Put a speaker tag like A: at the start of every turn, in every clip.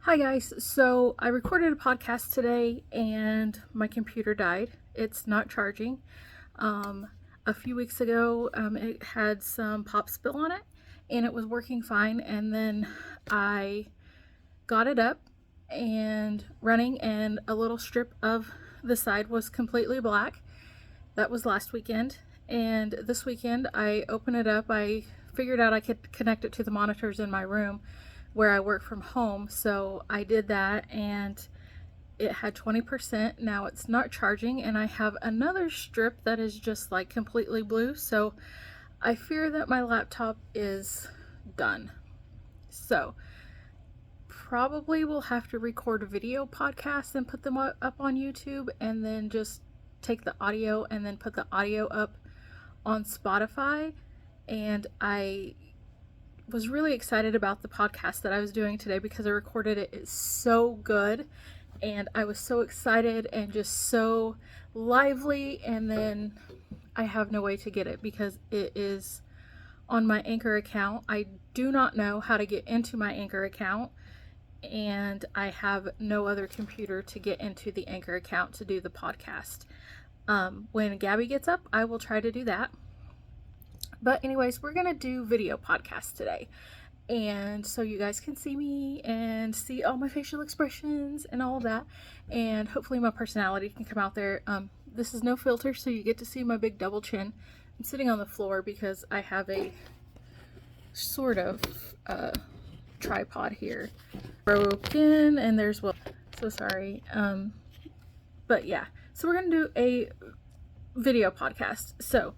A: Hi guys, so I recorded a podcast today and my computer died. It's not charging. Um, a few weeks ago, it had some pop spill on it and it was working fine. And then I got it up and running, and a little strip of the side was completely black. That was last weekend. And this weekend, I opened it up. I figured out I could connect it to the monitors in my room where I work from home. So I did that and it had 20%. Now it's not charging, and I have another strip that is just like completely blue. So I fear that my laptop is done. So probably will have to record a video podcast and put them up on YouTube, and then just take the audio and then put the audio up on Spotify. And I was really excited about the podcast that I was doing today because I recorded it. It's so good and I was so excited and just so lively, and then I have no way to get it because it is on my Anchor account. I do not know how to get into my Anchor account, and I have no other computer to get into the Anchor account to do the podcast. When Gabby gets up, I will try to do that. But anyways, we're gonna do video podcast today, and so you guys can see me and see all my facial expressions and all of that, and hopefully my personality can come out there. This is no filter, so you get to see my big double chin. I'm sitting on the floor because I have a sort of tripod here broken, and there's so sorry. But yeah, so we're gonna do a video podcast. So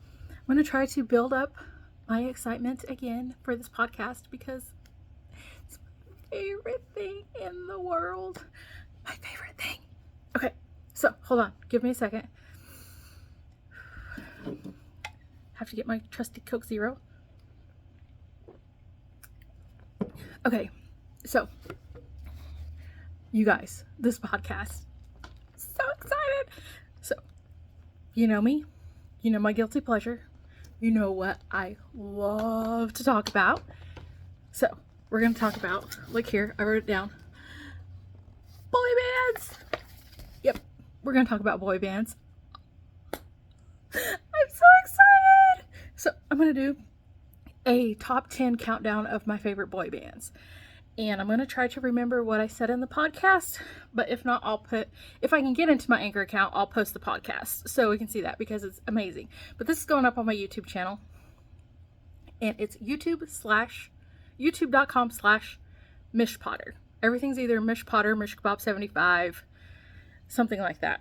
A: I'm going to try to build up my excitement again for this podcast because it's my favorite thing in the world. My favorite thing. Okay, so hold on. Give me a second. Have to get my trusty Coke Zero. Okay, so you guys, this podcast. So excited. So, you know me. You know my guilty pleasure. You know what I love to talk about. So we're going to talk about, like here, I wrote it down, boy bands. Yep, we're going to talk about boy bands. I'm so excited. So I'm going to do a top 10 countdown of my favorite boy bands. And I'm going to try to remember what I said in the podcast, but if not, if I can get into my Anchor account, I'll post the podcast so we can see that because it's amazing. But this is going up on my YouTube channel, and it's youtube.com/mishpotter. Everything's either Mish Potter, Mish Kebab 75, something like that.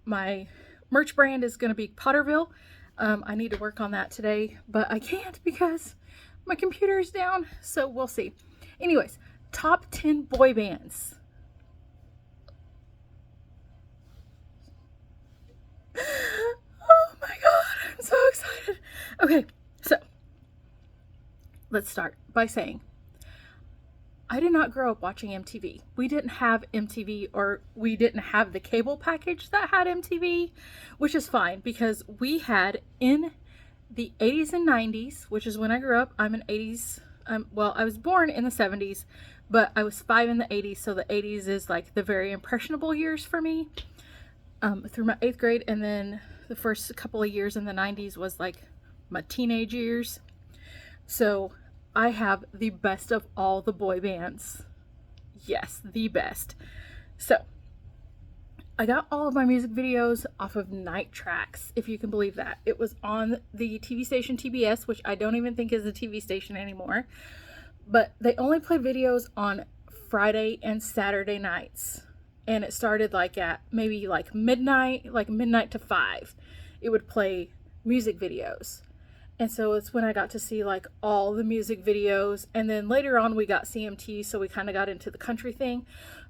A: My merch brand is going to be Potterville. I need to work on that today, but I can't because my computer is down, so we'll see. Anyways, top 10 boy bands. Oh my god, I'm so excited. Okay, so let's start by saying I did not grow up watching MTV. We didn't have MTV, or we didn't have the cable package that had MTV, which is fine because we had in the 80s and 90s, which is when I grew up. I'm an 80s, well, I was born in the 70s, but I was 5 in the 80s, so the 80s is like the very impressionable years for me, through my 8th grade, and then the first couple of years in the 90s was like my teenage years. So I have the best of all the boy bands. Yes, the best. So I got all of my music videos off of Night Tracks, if you can believe that. It was on the TV station TBS, which I don't even think is a TV station anymore. But they only play videos on Friday and Saturday nights. And it started like at maybe like midnight to 5. It would play music videos. And so it's when I got to see like all the music videos. And then later on we got CMT, so we kind of got into the country thing.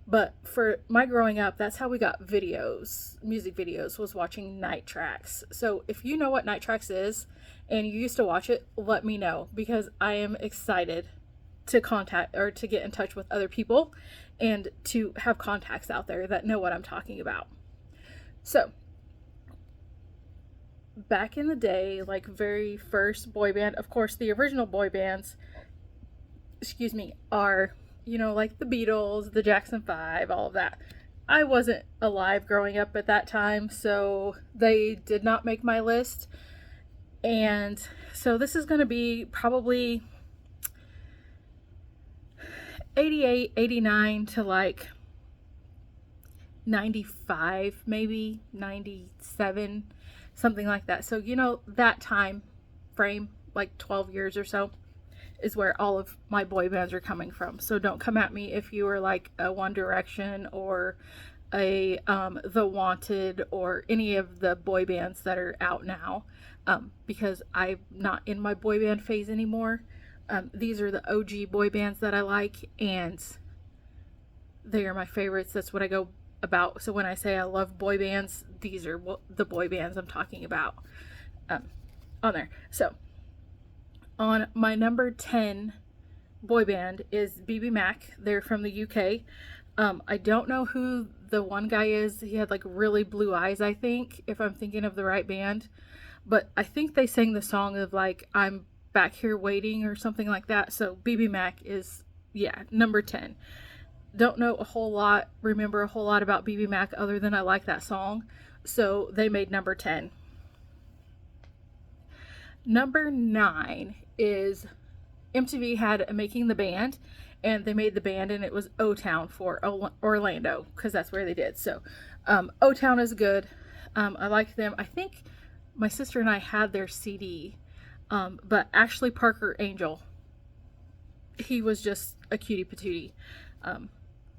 A: But for my growing up, that's how we got videos, music videos, was watching Night Tracks. So if you know what Night Tracks is and you used to watch it, let me know, because I am excited to contact or to get in touch with other people and to have contacts out there that know what I'm talking about. So back in the day, like very first boy band, of course, the original boy bands, are you know, like the Beatles, the Jackson 5, all of that. I wasn't alive growing up at that time, so they did not make my list. And so this is going to be probably 88, 89 to like 95, maybe 97, something like that. So, you know, that time frame, like 12 years or so, is where all of my boy bands are coming from. So don't come at me if you were like a One Direction or a The Wanted or any of the boy bands that are out now, because I'm not in my boy band phase anymore. These are the OG boy bands that I like, and they are my favorites. That's what I go about. So when I say I love boy bands, these are the boy bands I'm talking about on there. So on my number 10 boy band is BBMak. They're from the UK. I don't know who the one guy is. He had like really blue eyes, I think, if I'm thinking of the right band. But I think they sang the song of like, I'm back here waiting or something like that. So BBMak is, yeah, number 10. Don't know a whole lot, remember a whole lot about BBMak other than I like that song. So they made number 10. Number 9 is MTV had a Making the Band, and they made the band, and it was O-Town for Orlando, because that's where they did. So O-Town is good. I like them. I think my sister and I had their CD, but Ashley Parker Angel, he was just a cutie patootie,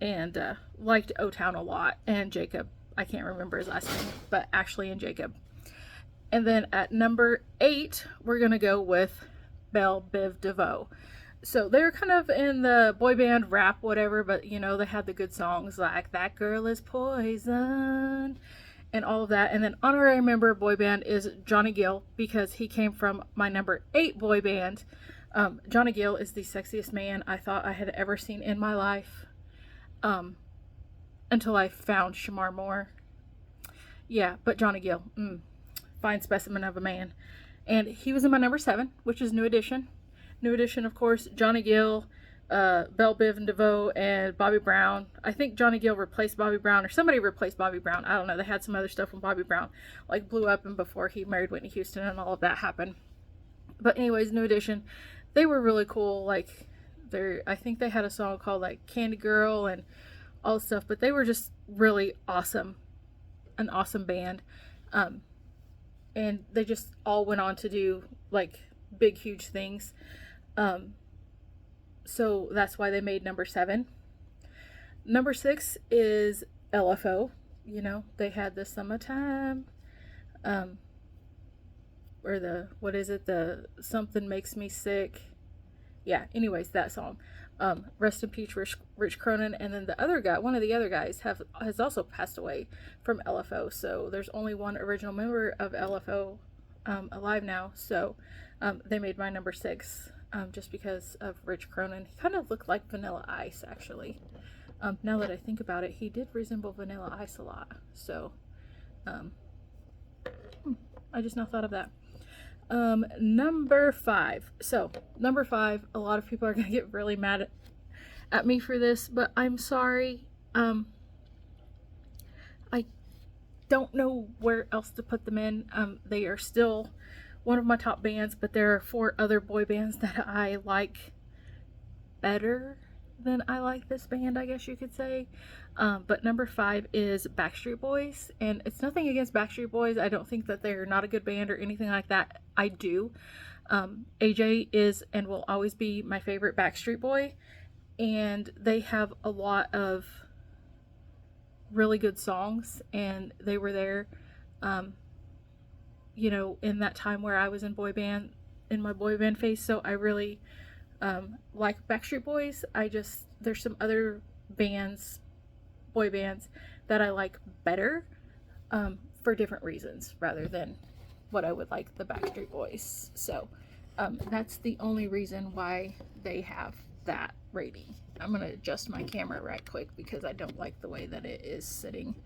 A: and liked O-Town a lot. And Jacob, I can't remember his last name, but Ashley and Jacob. And then at number 8, we're going to go with Belle Biv DeVoe. So they're kind of in the boy band rap, whatever, but you know, they had the good songs like That Girl Is Poison and all of that. And then honorary member boy band is Johnny Gill, because he came from my number 8 boy band. Johnny Gill is the sexiest man I thought I had ever seen in my life, until I found Shamar Moore. Yeah, but Johnny Gill, fine specimen of a man. And he was in my number 7, which is New Edition. New Edition, of course, Johnny Gill, Belle Biv DeVoe, and Bobby Brown. I think Johnny Gill replaced Bobby Brown, or somebody replaced Bobby Brown. I don't know. They had some other stuff when Bobby Brown like blew up and before he married Whitney Houston and all of that happened. But anyways, New Edition, they were really cool. Like, I think they had a song called like Candy Girl and all this stuff, but they were just really awesome. An awesome band. And they just all went on to do like big, huge things. So that's why they made number 7. Number 6 is LFO. You know, they had the Summertime, or what is it? The Something Makes Me Sick. Yeah, anyways, that song. Rest in peace, Rich Cronin. And then the other guy, one of the other guys has also passed away from LFO. So there's only one original member of LFO alive now. So they made my number 6 just because of Rich Cronin. He kind of looked like Vanilla Ice, actually. Now that I think about it, he did resemble Vanilla Ice a lot. So I just now thought of that. Number 5. So number 5, a lot of people are gonna get really mad at me for this, but I'm sorry. I don't know where else to put them in. They are still one of my top bands, but there are 4 other boy bands that I like better than I like this band, I guess you could say. But number 5 is Backstreet Boys, and it's nothing against Backstreet Boys. I don't think that they're not a good band or anything like that. I do. AJ is and will always be my favorite Backstreet Boy, and they have a lot of really good songs, and they were there, you know, in that time where I was in my boy band phase. So I really like Backstreet Boys. There's some other bands, boy bands, that I like better for different reasons rather than what I would like the Backstreet Boys. So that's the only reason why they have that rating. I'm going to adjust my camera right quick because I don't like the way that it is sitting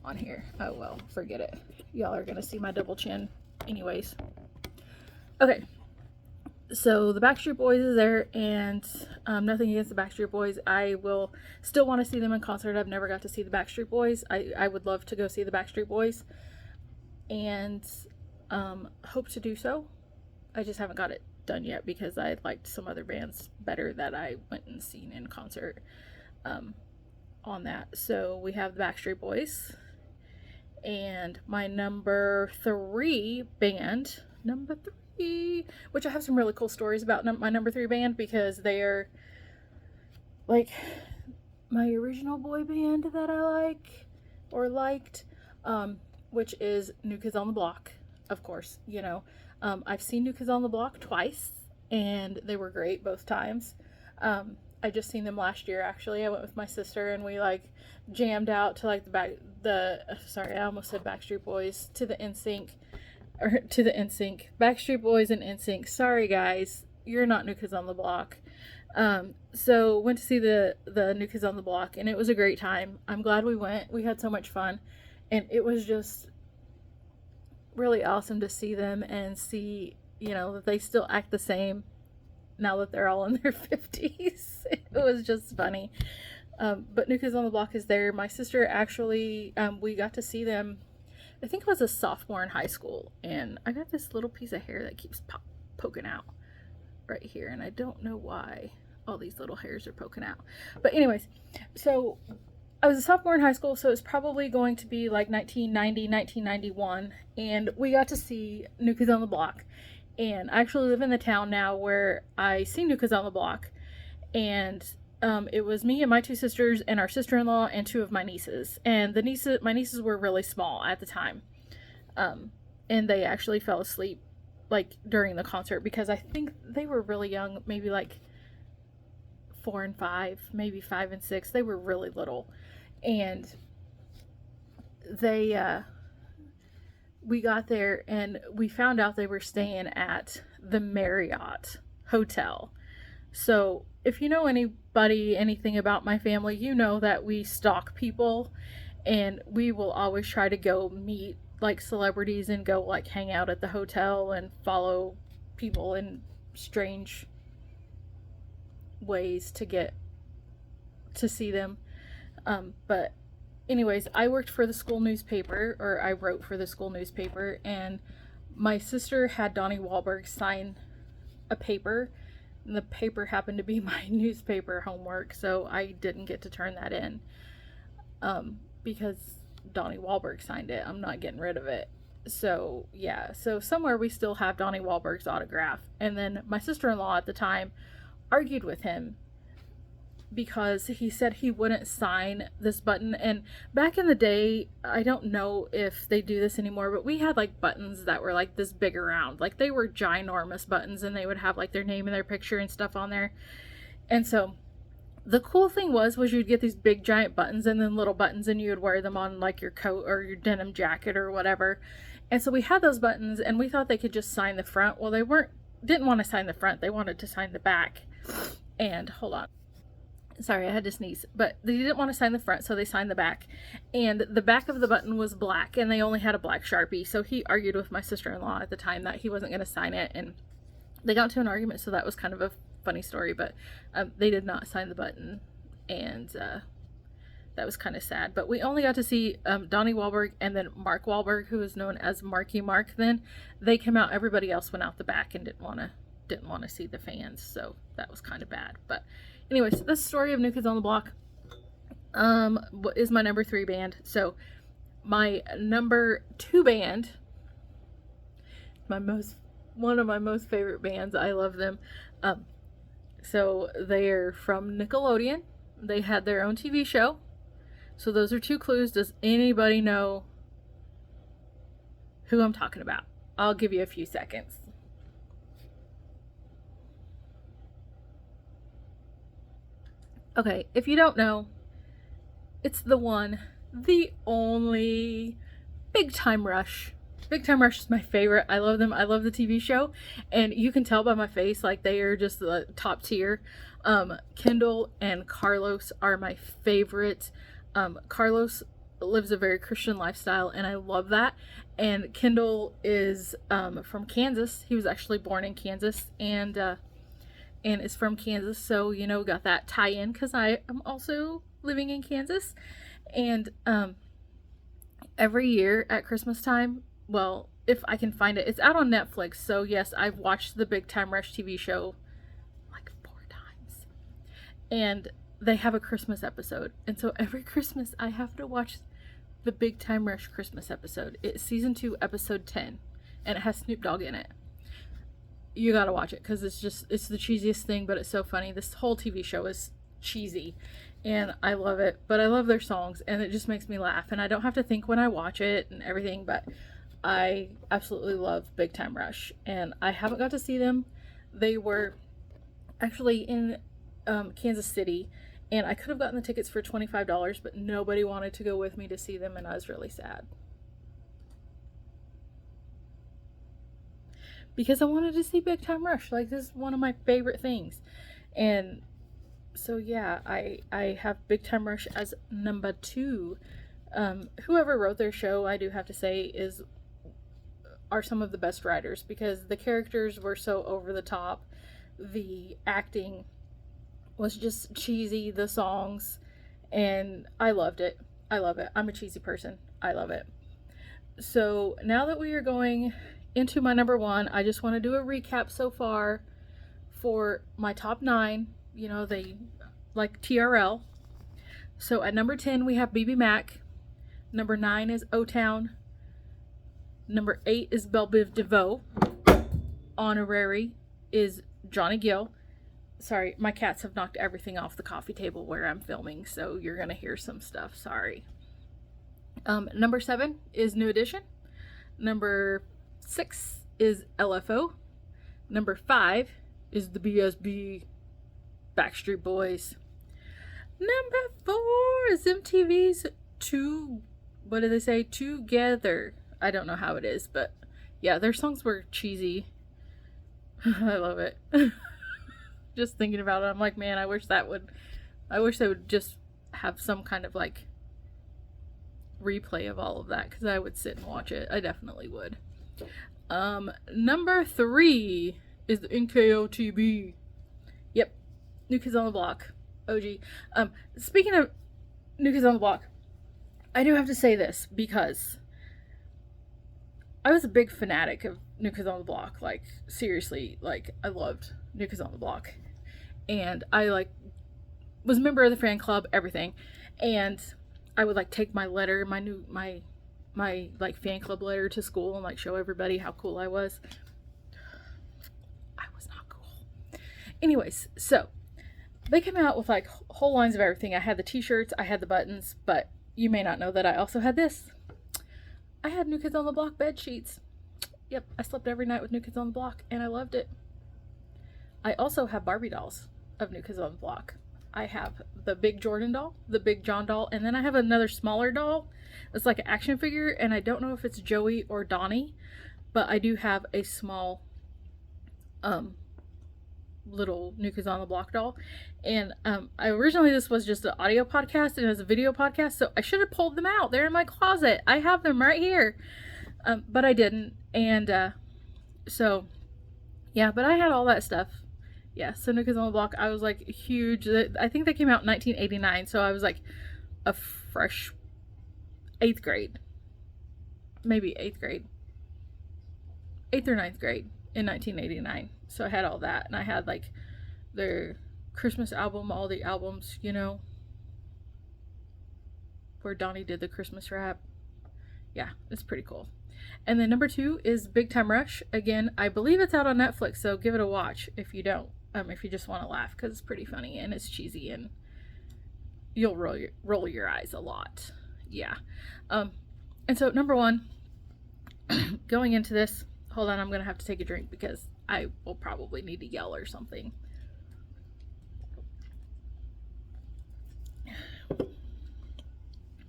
A: on here. Oh well, forget it. Y'all are going to see my double chin anyways. Okay. So the Backstreet Boys is there, and nothing against the Backstreet Boys. I will still want to see them in concert. I've never got to see the Backstreet Boys. I would love to go see the Backstreet Boys, and hope to do so. I just haven't got it done yet because I liked some other bands better that I went and seen in concert on that. So we have the Backstreet Boys, and my number 3 band, which I have some really cool stories about my number 3 band, because they are like my original boy band that I like or liked, which is New Kids on the Block. Of course, you know, I've seen New Kids on the Block twice, and they were great both times. I just seen them last year, actually. I went with my sister, and we like jammed out to like I almost said Backstreet Boys, to the NSYNC. Backstreet Boys and NSYNC. Sorry guys, you're not New Kids on the Block. So went to see the New Kids on the Block, and it was a great time. I'm glad we went. We had so much fun, and it was just really awesome to see them and see, you know, that they still act the same now that they're all in their 50s. It was just funny. But New Kids on the Block is there. My sister actually, we got to see them, I think it was a sophomore in high school, and I got this little piece of hair that keeps poking out right here, and I don't know why all these little hairs are poking out. But anyways, so I was a sophomore in high school, so it's probably going to be like 1990, 1991, and we got to see New Kids on the Block. And I actually live in the town now where I see New Kids on the Block, and it was me and my 2 sisters and our sister-in-law and 2 of my nieces. And my nieces were really small at the time. And they actually fell asleep like during the concert, because I think they were really young, maybe like 4 and 5, maybe 5 and 6. They were really little. And we got there and we found out they were staying at the Marriott Hotel. So if you know anything about my family, you know that we stalk people, and we will always try to go meet like celebrities and go like hang out at the hotel and follow people in strange ways to get to see them. But anyways, I worked for the school newspaper, or I wrote for the school newspaper, and my sister had Donnie Wahlberg sign a paper, and the paper happened to be my newspaper homework, so I didn't get to turn that in, because Donnie Wahlberg signed it. I'm not getting rid of it. So yeah, so somewhere we still have Donnie Wahlberg's autograph. And then my sister-in-law at the time argued with him because he said he wouldn't sign this button. And back in the day, I don't know if they do this anymore, but we had like buttons that were like this big around, like they were ginormous buttons, and they would have like their name and their picture and stuff on there. And so the cool thing was you'd get these big giant buttons and then little buttons, and you would wear them on like your coat or your denim jacket or whatever. And so we had those buttons, and we thought they could just sign the front. Well, didn't want to sign the front. They wanted to sign the back. And hold on. Sorry, I had to sneeze. But they didn't want to sign the front, so they signed the back. And the back of the button was black, and they only had a black Sharpie. So he argued with my sister-in-law at the time that he wasn't going to sign it, and they got into an argument, so that was kind of a funny story. But they did not sign the button, and that was kind of sad. But we only got to see Donnie Wahlberg and then Mark Wahlberg, who is known as Marky Mark. Then they came out. Everybody else went out the back and didn't want to see the fans, so that was kind of bad. But anyways, that's the story of New Kids on the Block. What is my number 3 band? So my number 2 band, one of my most favorite bands. I love them. So they're from Nickelodeon. They had their own TV show. So those are 2 clues. Does anybody know who I'm talking about? I'll give you a few seconds. Okay, if you don't know, it's the one, the only Big Time Rush. Big Time Rush is my favorite. I love them. I love the TV show, and you can tell by my face, like, they are just the top tier. Kendall and Carlos are my favorite. Carlos lives a very Christian lifestyle, and I love that. And Kendall is from Kansas. He was actually born in Kansas, and is from Kansas, so got that tie-in because I am also living in Kansas. And every year at Christmas time, well, if I can find it, it's out on Netflix. So yes, I've watched the Big Time Rush TV show like 4 times, and they have a Christmas episode, and so every Christmas I have to watch the Big Time Rush Christmas episode. It's season 2, episode 10, and it has Snoop Dogg in it. You gotta watch it because it's the cheesiest thing, but it's so funny. This whole TV show is cheesy, and I love it, but I love their songs, and it just makes me laugh, and I don't have to think when I watch it and everything, but I absolutely love Big Time Rush, and I haven't got to see them. They were actually in Kansas City, and I could have gotten the tickets for $25, but nobody wanted to go with me to see them, and I was really sad. Because I wanted to see Big Time Rush. Like, this is one of my favorite things. And so, yeah, I have Big Time Rush as number 2. Whoever wrote their show, I do have to say, are some of the best writers, because the characters were so over the top. The acting was just cheesy, the songs, and I loved it. I love it. I'm a cheesy person. I love it. So now that we are going into my number 1, I just want to do a recap so far for my top 9. They like TRL. So at number 10 we have BB Number 9 is O-Town. Number 8 is Belle Biv DeVoe. Honorary is Johnny Gill. Sorry, my cats have knocked everything off the coffee table where I'm filming, so you're gonna hear some stuff. Sorry. Number 7 is New Edition. Number 6 is LFO. Number 5 is the BSB, Backstreet Boys. Number 4 is MTV's what do they say? Together. I don't know how it is, but yeah, their songs were cheesy. I love it. Just thinking about it, I'm like, man, I wish they would just have some kind of like replay of all of that, because I would sit and watch it. I definitely would. Number 3 is the NKOTB. Yep, New Kids on the Block. OG. Speaking of New Kids on the Block, I do have to say this because I was a big fanatic of New Kids on the Block. Like, seriously, like, I loved New Kids on the Block. And I, was a member of the fan club, everything. And I would, take my letter, my fan club letter to school and, show everybody how cool I was. I was not cool. Anyways, so, they came out with, whole lines of everything. I had the t-shirts, I had the buttons, but you may not know that I also had this. I had New Kids on the Block bed sheets. Yep, I slept every night with New Kids on the Block, and I loved it. I also have Barbie dolls of New Kids on the Block. I have the big Jordan doll, the big John doll, and then I have another smaller doll. It's like an action figure, and I don't know if it's Joey or Donnie, but I do have a small, little New Kids on the Block doll. And originally this was just an audio podcast, and it was a video podcast, so I should have pulled them out. They're in my closet. I have them right here, but I didn't. And so yeah, but I had all that stuff. Yeah, so New Kids on the Block, I was huge. I think they came out in 1989, so I was a fresh 8th grade, maybe 8th grade, 8th or 9th grade in 1989. So I had all that, and I had their Christmas album, all the albums, where Donnie did the Christmas rap. Yeah, it's pretty cool. And then number 2 is Big Time Rush. Again, I believe it's out on Netflix, so give it a watch if you don't. If you just want to laugh, because it's pretty funny and it's cheesy, and you'll roll your eyes a lot. Yeah. And so number 1, going into this, hold on, I'm going to have to take a drink because I will probably need to yell or something.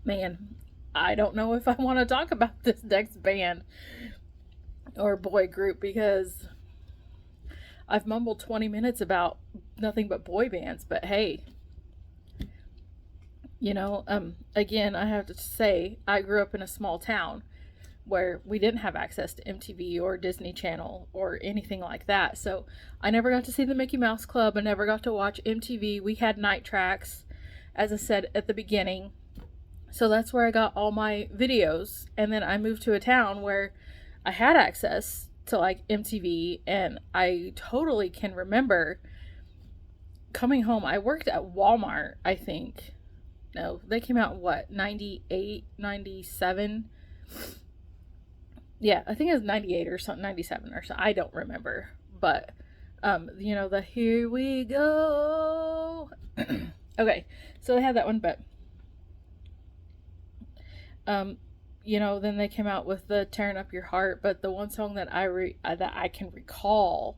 A: Man, I don't know if I want to talk about this next band or boy group, because I've mumbled 20 minutes about nothing but boy bands, but hey, Again, I have to say, I grew up in a small town where we didn't have access to MTV or Disney Channel or anything like that. So I never got to see the Mickey Mouse Club. I never got to watch MTV. We had night tracks, as I said at the beginning. So that's where I got all my videos. And then I moved to a town where I had access to like MTV, and I totally can remember coming home. I worked at Walmart, I think. No, they came out what, 98, 97? Yeah, I think it was 98 or something, 97 or something. I don't remember. But the Here We Go. Okay, so they had that one, but then they came out with the Tearing Up Your Heart. But the one song that I can recall,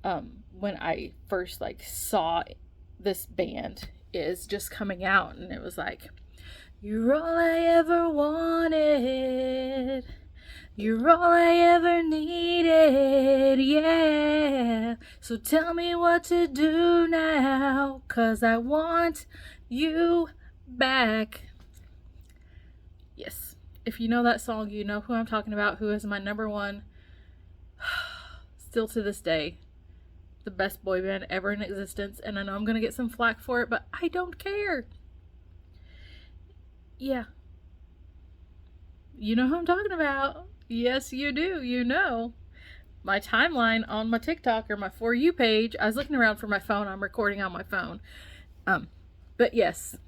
A: when I first like saw this band, is Just Coming Out, and it was like, you're all I ever wanted, you're all I ever needed, yeah, so tell me what to do now, 'cause I want you back. Yes, if you know that song, you know who I'm talking about, who is my number one, still to this day, the best boy band ever in existence. And I know I'm gonna get some flack for it, but I don't care. Yeah, you know who I'm talking about. Yes, you do. My timeline on my TikTok or my For You page, I was looking around for my phone. I'm recording on my phone. But yes,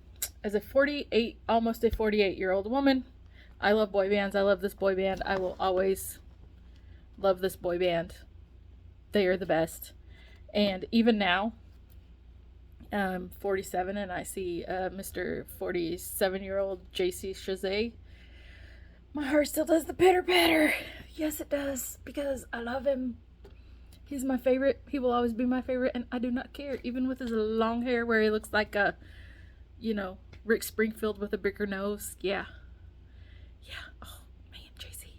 A: as a 48, almost a 48-year-old woman, I love boy bands. I love this boy band. I will always love this boy band. They are the best. And even now, 47, and I see Mr. 47-year-old JC Chasez, my heart still does the pitter patter. Yes, it does, because I love him. He's my favorite. He will always be my favorite, and I do not care, even with his long hair where he looks like a, Rick Springfield with a bigger nose. Yeah. Oh man, JC.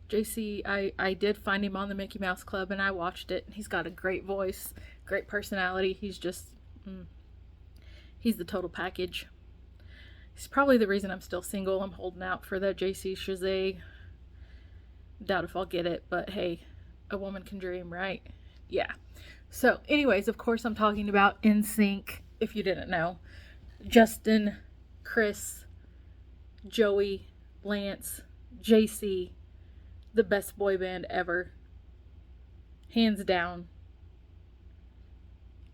A: JC, I did find him on the Mickey Mouse Club, and I watched it. He's got a great voice, great personality. He's just, he's the total package. He's probably the reason I'm still single. I'm holding out for that JC Chasez. Doubt if I'll get it, but hey, a woman can dream, right? Yeah. So, anyways, of course, I'm talking about NSYNC, if you didn't know. Justin, Chris, Joey, Lance, JC, the best boy band ever. Hands down.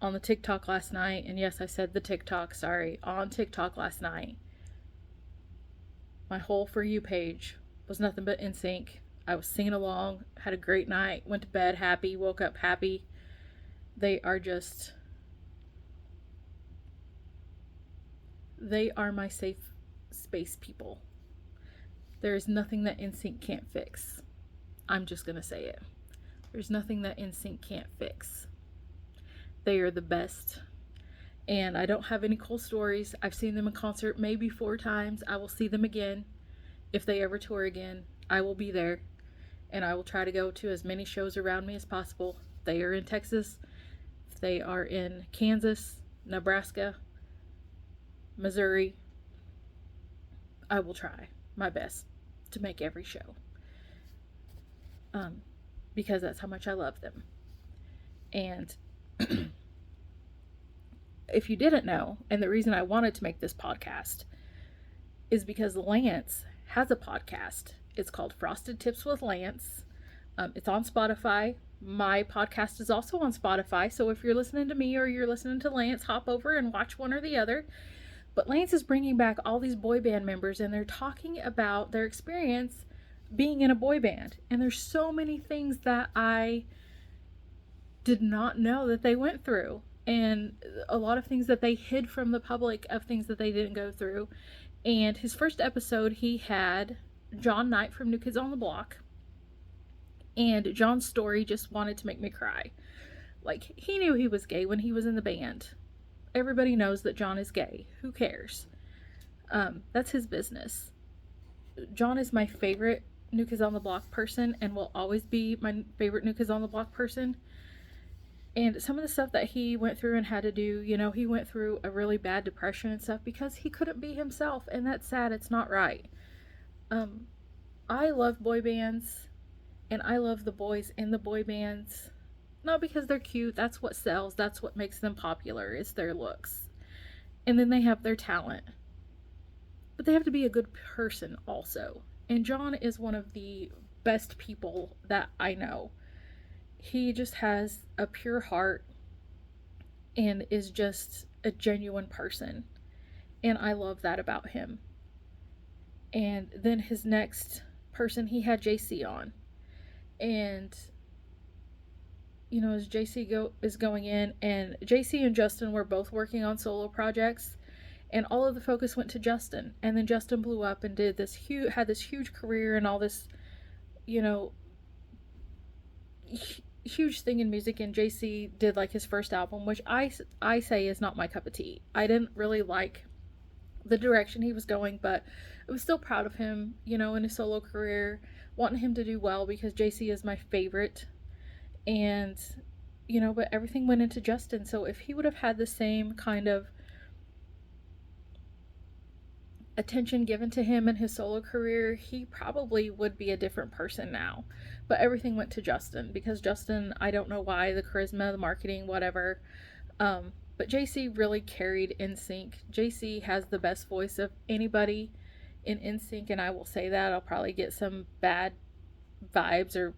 A: On the TikTok last night, and yes, I said the TikTok, sorry, on TikTok last night, my whole For You page was nothing but NSYNC. I was singing along, had a great night, went to bed happy, woke up happy. They are my safe space people. There is nothing that NSYNC can't fix. I'm just going to say it. There's nothing that NSYNC can't fix. They are the best. And I don't have any cool stories. I've seen them in concert maybe 4 times. I will see them again. If they ever tour again, I will be there. And I will try to go to as many shows around me as possible. If they are in Texas, if they are in Kansas, Nebraska, Missouri, I will try my best to make every show. Because that's how much I love them. And if you didn't know, and the reason I wanted to make this podcast is because Lance has a podcast. It's called Frosted Tips with Lance. It's on Spotify. My podcast is also on Spotify. So if you're listening to me or you're listening to Lance, hop over and watch one or the other. But Lance is bringing back all these boy band members, and they're talking about their experience being in a boy band. And there's so many things that I did not know that they went through, and a lot of things that they hid from the public, of things that they didn't go through. And his first episode, he had John Knight from New Kids on the Block, and John's story just wanted to make me cry. Like, he knew he was gay when he was in the band. Everybody knows that John is gay. Who cares? That's his business. John is my favorite New Kids on the Block person, and will always be my favorite New Kids on the Block person. And some of the stuff that he went through and had to do, he went through a really bad depression and stuff because he couldn't be himself, and that's sad. It's not right. Um, I love boy bands, and I love the boys in the boy bands. Not because they're cute, that's what sells, that's what makes them popular, it's their looks. And then they have their talent. But they have to be a good person also. And John is one of the best people that I know. He just has a pure heart and is just a genuine person. And I love that about him. And then his next person, he had JC on. And as JC is going in, and JC and Justin were both working on solo projects, and all of the focus went to Justin. And then Justin blew up and had this huge career and all this, huge thing in music. And JC did like his first album, which I say is not my cup of tea. I didn't really like the direction he was going, but I was still proud of him, in his solo career, wanting him to do well because JC is my favorite. And, but everything went into Justin. So if he would have had the same kind of attention given to him in his solo career, he probably would be a different person now. But everything went to Justin because Justin, I don't know why, the charisma, the marketing, whatever. But JC really carried NSYNC. JC has the best voice of anybody in NSYNC, and I will say that. I'll probably get some bad vibes or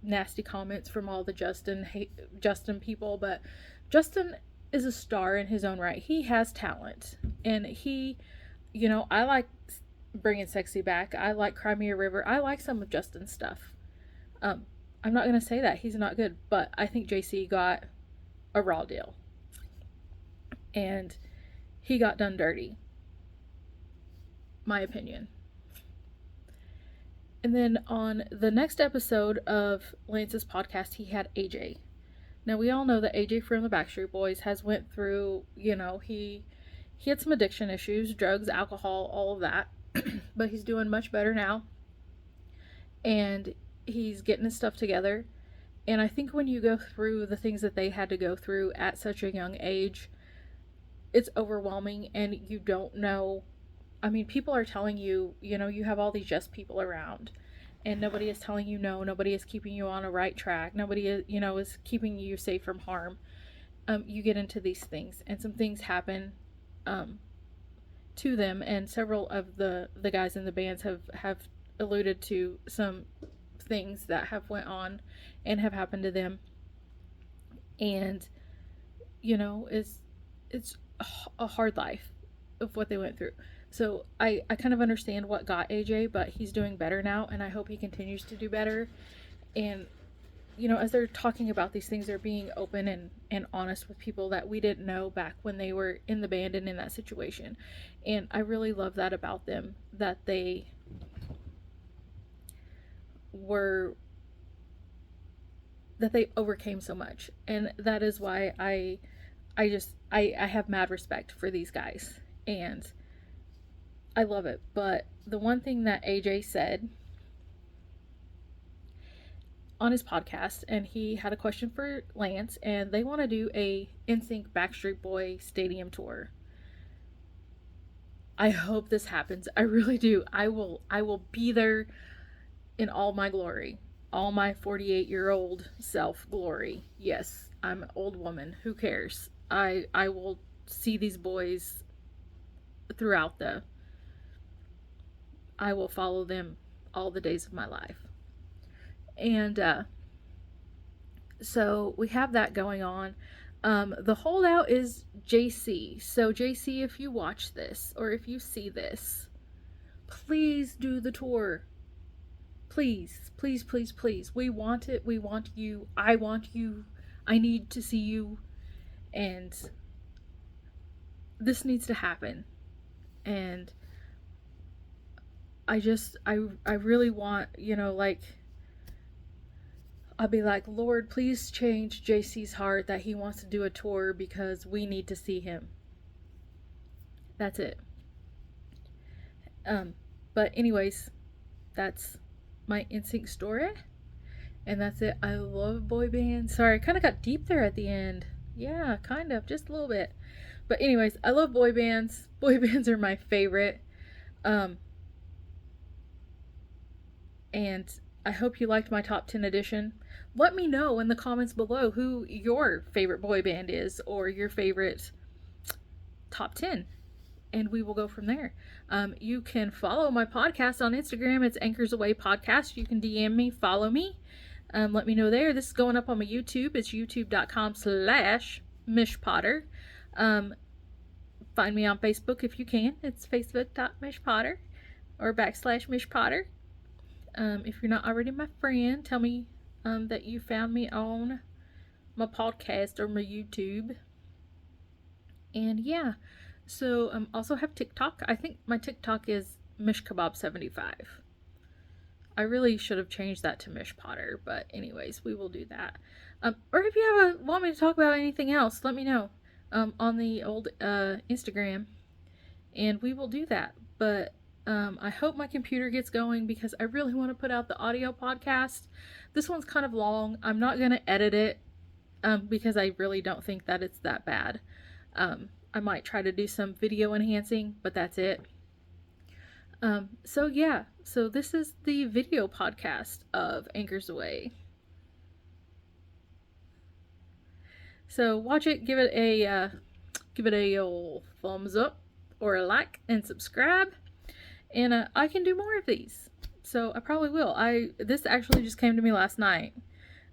A: nasty comments from all the Justin people, but Justin is a star in his own right. He has talent, and he, I like Bringing Sexy Back. I like Cry Me a River. I like some of Justin's stuff. I'm not going to say that he's not good, but I think JC got a raw deal. And he got done dirty. My opinion. And then on the next episode of Lance's podcast, he had AJ. Now, we all know that AJ from the Backstreet Boys has went through, he had some addiction issues, drugs, alcohol, all of that. But he's doing much better now. And he's getting his stuff together. And I think when you go through the things that they had to go through at such a young age, it's overwhelming, and you don't know. I mean, people are telling you, you have all these yes people around, and nobody is telling you no, nobody is keeping you on a right track, nobody is, is keeping you safe from harm. You get into these things, and some things happen to them, and several of the guys in the bands have alluded to some things that have went on and have happened to them. And, it's a hard life of what they went through. So I kind of understand what got AJ, but he's doing better now, and I hope he continues to do better. And, as they're talking about these things, they're being open and honest with people that we didn't know back when they were in the band and in that situation. And I really love that about them, that they overcame so much. And that is why I have mad respect for these guys, and I love it. But the one thing that AJ said on his podcast, and he had a question for Lance, and they want to do a NSYNC Backstreet Boy stadium tour. I hope this happens. I really do. I will be there in all my glory, all my 48-year-old self glory. Yes, I'm an old woman. Who cares? I will see these boys throughout I will follow them all the days of my life. And so we have that going on. The holdout is JC. So JC, if you watch this or if you see this, please do the tour. Please, please, please, please. We want it. We want you. I want you. I need to see you. And this needs to happen. And I really want, I'll be like, Lord, please change JC's heart that he wants to do a tour because we need to see him. That's it. But anyways, that's my NSYNC story. And that's it. I love boy bands. Sorry, I kind of got deep there at the end. Yeah, kind of, just a little bit. But anyways, I love boy bands. Boy bands are my favorite. Um, and I hope you liked my top 10 edition. Let me know in the comments below who your favorite boy band is or your favorite top 10, and we will go from there. You can follow my podcast on Instagram. It's Anchors Away Podcast. You can DM me, follow me. Let me know there. This is going up on my YouTube. It's youtube.com/MishPotter. Find me on Facebook if you can. It's facebook.mishpotter or /MishPotter. If you're not already my friend, tell me that you found me on my podcast or my YouTube. And yeah, so also have TikTok. I think my TikTok is MishKebab75. I really should have changed that to Mish Potter, but anyways, we will do that. Or if you want me to talk about anything else, let me know on the old Instagram, and we will do that. But I hope my computer gets going because I really want to put out the audio podcast. This one's kind of long. I'm not going to edit it because I really don't think that it's that bad. I might try to do some video enhancing, but that's it. So yeah, so this is the video podcast of Anchors Away. So watch it, give it a old thumbs up or a like and subscribe, and I can do more of these. So I probably will. This actually just came to me last night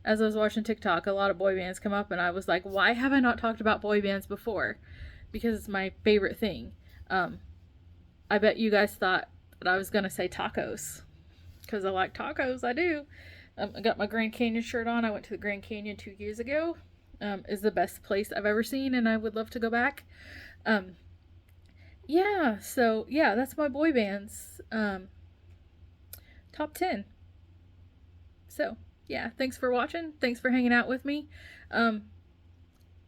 A: as I was watching TikTok. A lot of boy bands come up, and I was like, why have I not talked about boy bands before? Because it's my favorite thing. I bet you guys thought that I was gonna say tacos because I like tacos. I do. I got my Grand Canyon shirt on. I went to the Grand Canyon 2 years ago. Is the best place I've ever seen, and I would love to go back. Yeah, so yeah, that's my boy bands top 10. So yeah, thanks for watching. Thanks for hanging out with me.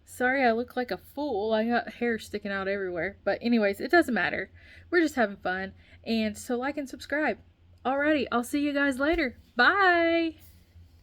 A: Sorry I look like a fool. I got hair sticking out everywhere. But anyways, it doesn't matter. We're just having fun. And so like and subscribe. Alrighty, I'll see you guys later. Bye!